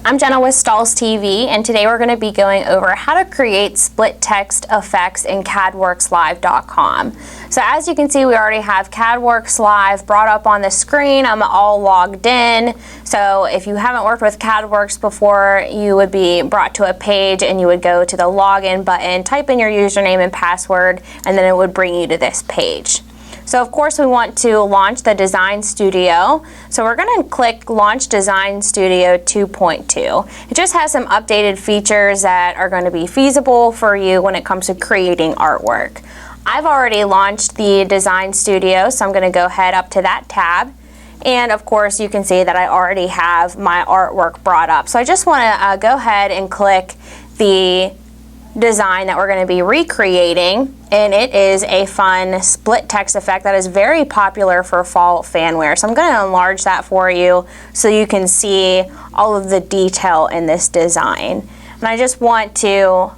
I'm Jenna with Stahls TV, and today we're going to be going over how to create split text effects in CadworxLIVE.com. So as you can see, we already have CadworxLIVE brought up on the screen. I'm all logged in. So if you haven't worked with CadWorx before, you would be brought to a page and you would go to the login button, type in your username and password, and then it would bring you to this page. So of course we want to launch the Design Studio. So we're going to click Launch Design Studio 2.2. It just has some updated features that are going to be feasible for you when it comes to creating artwork. I've already launched the Design Studio, so I'm going to go head up to that tab. And of course you can see that I already have my artwork brought up. So I just want to go ahead and click the design that we're going to be recreating, and it is a fun split text effect that is very popular for fall fan wear. So I'm going to enlarge that for you so you can see all of the detail in this design. And I just want to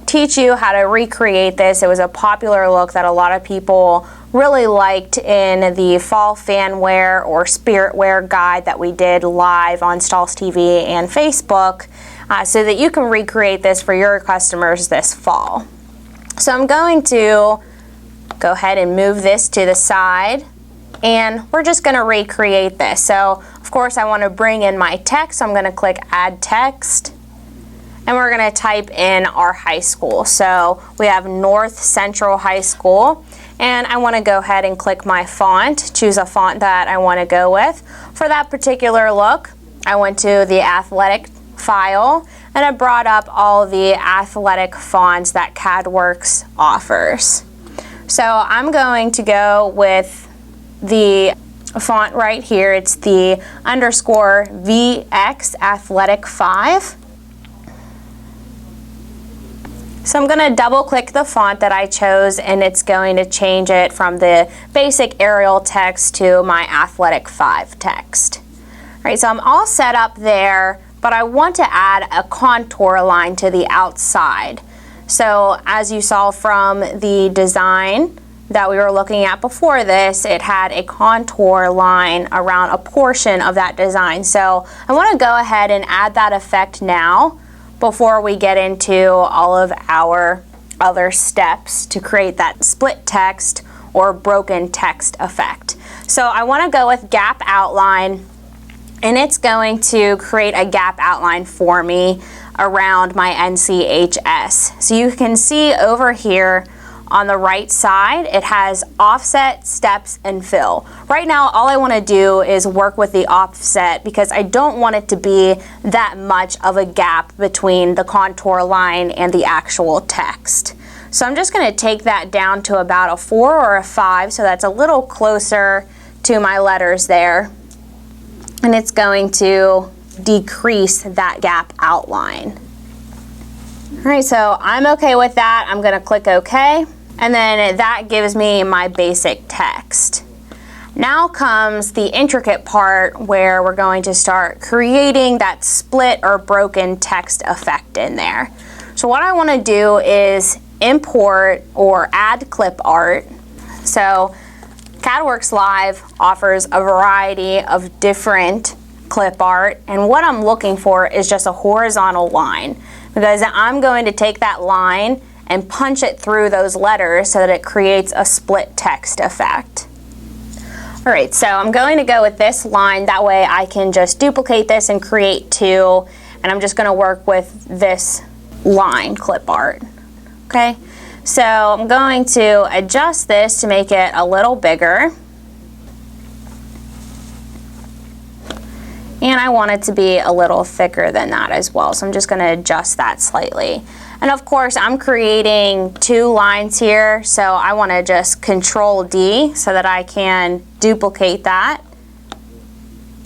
teach you how to recreate this. It was a popular look that a lot of people really liked in the fall fan wear or spirit wear guide that we did live on Stahls TV and Facebook. So that you can recreate this for your customers this fall. So I'm going to go ahead and move this to the side, and we're just going to recreate this. So of course I want to bring in my text, so I'm going to click Add Text, and we're going to type in our high school. So we have North Central High School, and I want to go ahead and click my font, choose a font that I want to go with. For that particular look, I went to the Athletic file, and I brought up all the athletic fonts that CadWorx offers. So I'm going to go with the font right here. It's the _VX Athletic 5. So I'm going to double click the font that I chose, and it's going to change it from the basic Arial text to my Athletic 5 text. All right, so I'm all set up there, but I want to add a contour line to the outside. So as you saw from the design that we were looking at before this, it had a contour line around a portion of that design. So I want to go ahead and add that effect now before we get into all of our other steps to create that split text or broken text effect. So I want to go with Gap Outline, and it's going to create a gap outline for me around my NCHS. So you can see over here on the right side, it has offset, steps, and fill. Right now, all I want to do is work with the offset because I don't want it to be that much of a gap between the contour line and the actual text. So I'm just going to take that down to about a 4 or a 5, so that's a little closer to my letters there. And it's going to decrease that gap outline. All right, so I'm okay with that. I'm going to click OK, and then that gives me my basic text. Now comes the intricate part where we're going to start creating that split or broken text effect in there. So what I want to do is import or add clip art. So CadworxLIVE offers a variety of different clip art, and what I'm looking for is just a horizontal line, because I'm going to take that line and punch it through those letters so that it creates a split text effect. All right, so I'm going to go with this line, that way I can just duplicate this and create two, and I'm just going to work with this line clip art. Okay. So I'm going to adjust this to make it a little bigger. And I want it to be a little thicker than that as well. So I'm just going to adjust that slightly. And of course, I'm creating two lines here. So I want to just Control D so that I can duplicate that.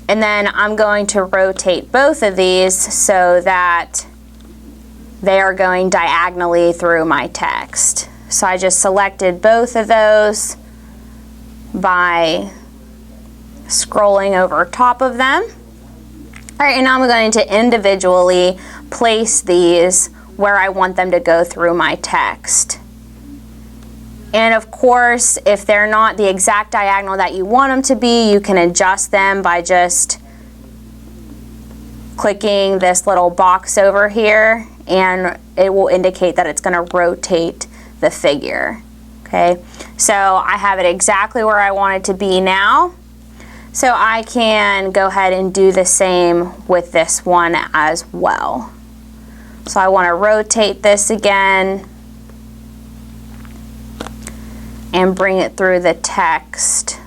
And then I'm going to rotate both of these so that they are going diagonally through my text. So I just selected both of those by scrolling over top of them. All right, and now I'm going to individually place these where I want them to go through my text. And of course, if they're not the exact diagonal that you want them to be, you can adjust them by just clicking this little box over here, and it will indicate that it's going to rotate the figure. Okay, so I have it exactly where I want it to be now. So I can go ahead and do the same with this one as well. So I want to rotate this again and bring it through the text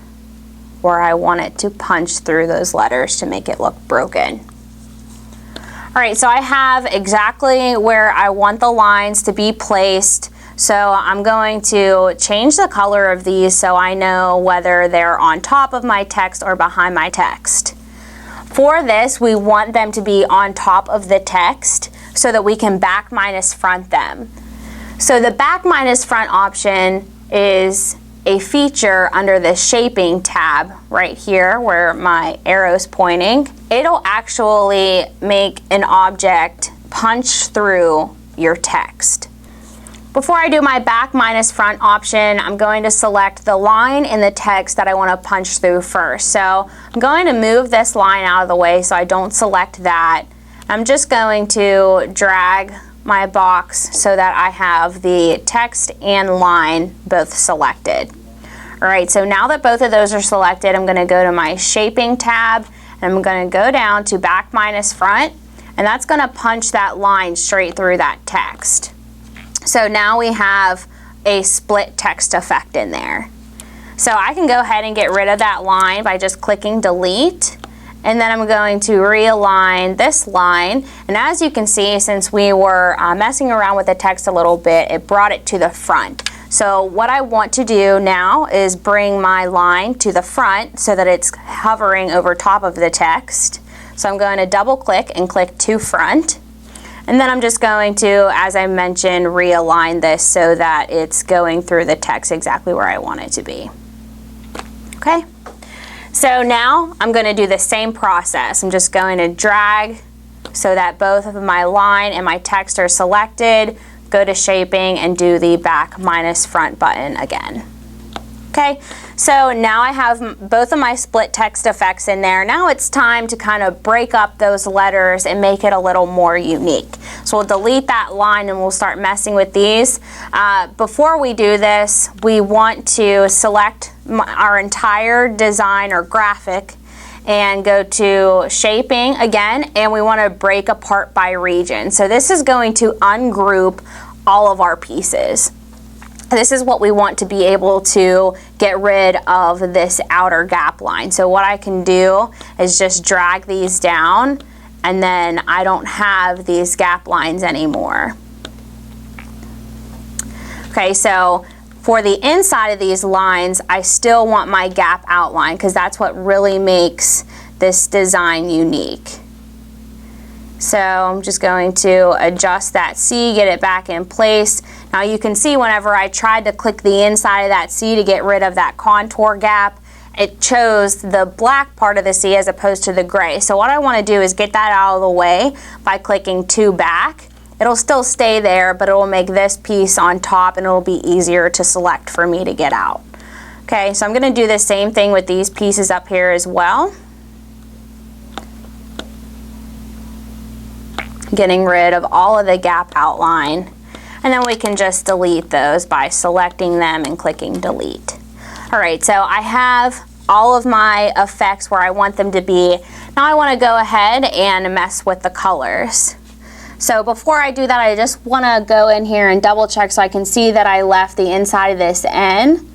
where I want it to punch through those letters to make it look broken. All right, so I have exactly where I want the lines to be placed. So I'm going to change the color of these so I know whether they're on top of my text or behind my text. For this, we want them to be on top of the text so that we can back minus front them. So the back minus front option is a feature under the shaping tab right here where my arrow's pointing. It'll actually make an object punch through your text. Before I do my back minus front option, I'm going to select the line in the text that I want to punch through first. So I'm going to move this line out of the way so I don't select that. I'm just going to drag my box so that I have the text and line both selected. All right, so now that both of those are selected, I'm going to go to my shaping tab and I'm going to go down to back minus front, and that's going to punch that line straight through that text. So now we have a split text effect in there. So I can go ahead and get rid of that line by just clicking delete, and then I'm going to realign this line. And as you can see, since we were messing around with the text a little bit, it brought it to the front. So what I want to do now is bring my line to the front so that it's hovering over top of the text. So I'm going to double click and click to front. And then I'm just going to, as I mentioned, realign this so that it's going through the text exactly where I want it to be. Okay, so now I'm going to do the same process. I'm just going to drag so that both of my line and my text are selected, go to shaping and do the back minus front button again. Okay, so now I have both of my split text effects in there. Now it's time to kind of break up those letters and make it a little more unique. So we'll delete that line and we'll start messing with these. Before we do this, we want to select our entire design or graphic and go to shaping again, and we want to break apart by region. So this is going to ungroup all of our pieces. This is what we want to be able to get rid of this outer gap line. So what I can do is just drag these down, and then I don't have these gap lines anymore. Okay, so for the inside of these lines, I still want my gap outline because that's what really makes this design unique. So I'm just going to adjust that C, get it back in place. Now you can see whenever I tried to click the inside of that C to get rid of that contour gap, it chose the black part of the C as opposed to the gray. So what I want to do is get that out of the way by clicking to back. It'll still stay there, but it will make this piece on top and it will be easier to select for me to get out. Okay, so I'm going to do the same thing with these pieces up here as well. Getting rid of all of the gap outline, and then we can just delete those by selecting them and clicking delete. All right, so I have all of my effects where I want them to be. Now I want to go ahead and mess with the colors. So before I do that, I just want to go in here and double check so I can see that I left the inside of this N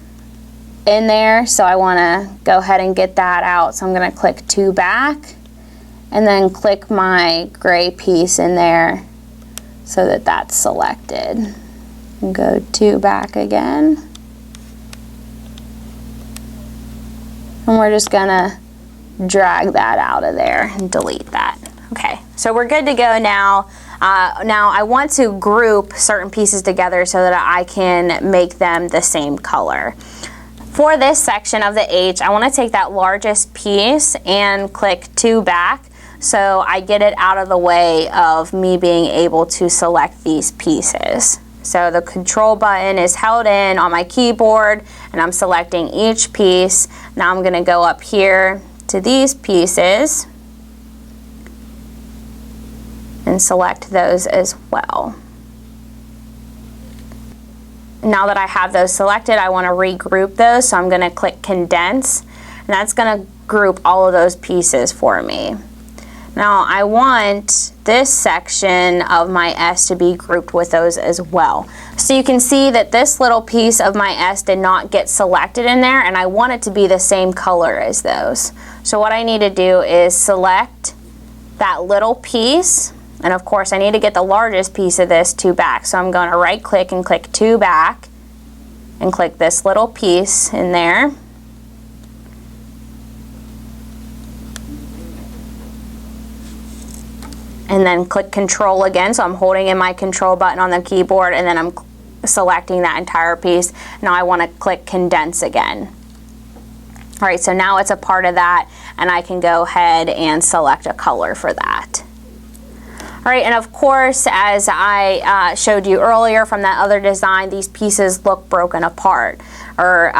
in there. So I want to go ahead and get that out. So I'm going to click to back, and then click my gray piece in there so that that's selected. And go to back again. And we're just gonna drag that out of there and delete that. Okay, so we're good to go now. Now I want to group certain pieces together so that I can make them the same color. For this section of the H, I want to take that largest piece and click to back, so I get it out of the way of me being able to select these pieces. So the control button is held in on my keyboard and I'm selecting each piece. Now I'm going to go up here to these pieces and select those as well. Now that I have those selected, I want to regroup those, so I'm going to click condense, and that's going to group all of those pieces for me. Now I want this section of my S to be grouped with those as well. So you can see that this little piece of my S did not get selected in there, and I want it to be the same color as those. So what I need to do is select that little piece, and of course I need to get the largest piece of this to back. So I'm going to right click and click to back and click this little piece in there. And then click Control again, so I'm holding in my Control button on the keyboard, and then I'm selecting that entire piece. Now I want to click Condense again. All right, so now it's a part of that, and I can go ahead and select a color for that. All right, and of course, as I showed you earlier from that other design, these pieces look broken apart, or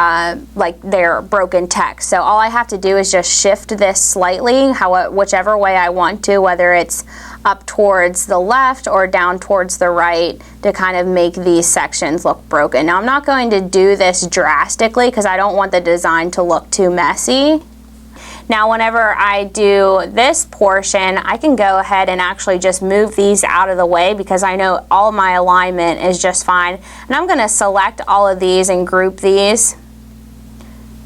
like they're broken text. So all I have to do is just shift this slightly, whichever way I want to, whether it's up towards the left or down towards the right, to kind of make these sections look broken. Now I'm not going to do this drastically because I don't want the design to look too messy. Now whenever I do this portion, I can go ahead and actually just move these out of the way because I know all my alignment is just fine. And I'm going to select all of these and group these.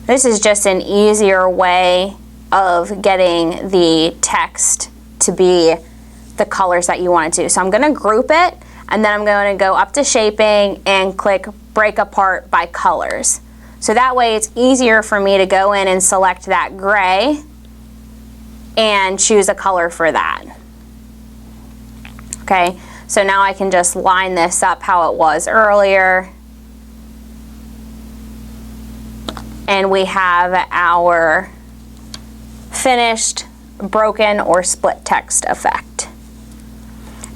This is just an easier way of getting the text to be the colors that you want it to. So I'm going to group it, and then I'm going to go up to shaping and click break apart by colors. So that way it's easier for me to go in and select that gray and choose a color for that. Okay, so now I can just line this up how it was earlier. And we have our finished broken or split text effect.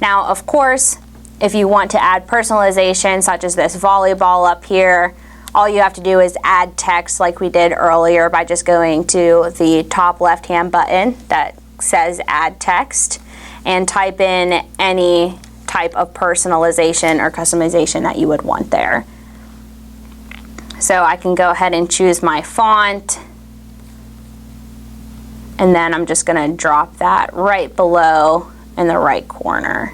Now, of course, if you want to add personalization, such as this volleyball up here, all you have to do is add text like we did earlier by just going to the top left-hand button that says add text and type in any type of personalization or customization that you would want there. So I can go ahead and choose my font, and then I'm just going to drop that right below in the right corner.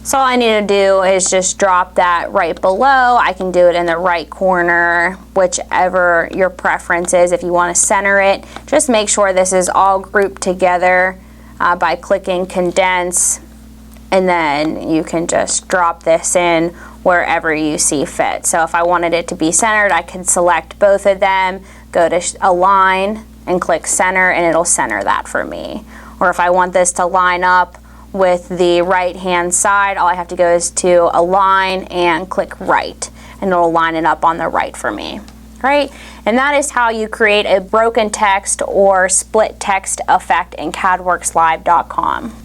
So all I need to do is just drop that right below. I can do it in the right corner, whichever your preference is. If you want to center it, just make sure this is all grouped together by clicking condense, and then you can just drop this in wherever you see fit. So if I wanted it to be centered, I can select both of them, go to align and click center, and it'll center that for me. Or if I want this to line up with the right hand side, all I have to go is to align and click right, and it'll line it up on the right for me. Right? And that is how you create a broken text or split text effect in CadworxLIVE.com.